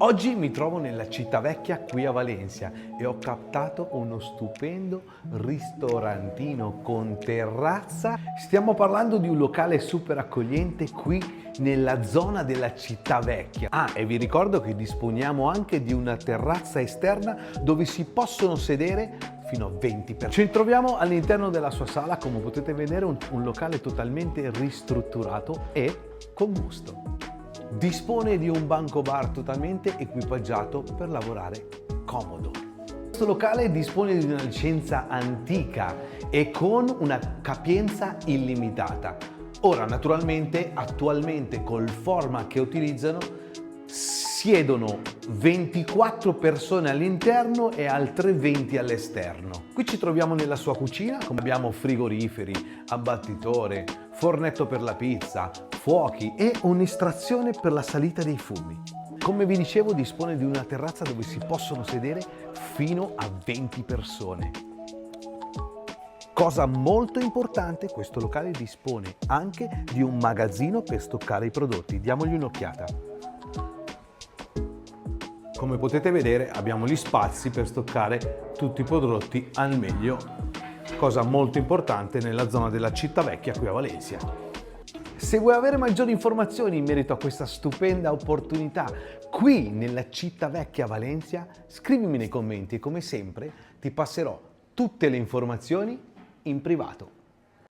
Oggi mi trovo nella città vecchia qui a Valencia e ho captato uno stupendo ristorantino con terrazza. Stiamo parlando di un locale super accogliente qui nella zona della città vecchia. E vi ricordo che disponiamo anche di una terrazza esterna dove si possono sedere fino a 20 persone. Ci troviamo all'interno della sua sala, come potete vedere, un locale totalmente ristrutturato e con gusto. Dispone di un banco bar totalmente equipaggiato per lavorare comodo. Questo locale dispone di una licenza antica e con una capienza illimitata. Ora, naturalmente, attualmente col format che utilizzano, siedono 24 persone all'interno e altre 20 all'esterno. Qui ci troviamo nella sua cucina, come abbiamo frigoriferi, abbattitore, fornetto per la pizza, fuochi e un'estrazione per la salita dei fumi. Come vi dicevo, dispone di una terrazza dove si possono sedere fino a 20 persone. Cosa molto importante, questo locale dispone anche di un magazzino per stoccare i prodotti. Diamogli un'occhiata. Come potete vedere, abbiamo gli spazi per stoccare tutti i prodotti al meglio, cosa molto importante nella zona della città vecchia qui a Valencia. Se vuoi avere maggiori informazioni in merito a questa stupenda opportunità qui nella città vecchia Valencia, scrivimi nei commenti e come sempre ti passerò tutte le informazioni in privato.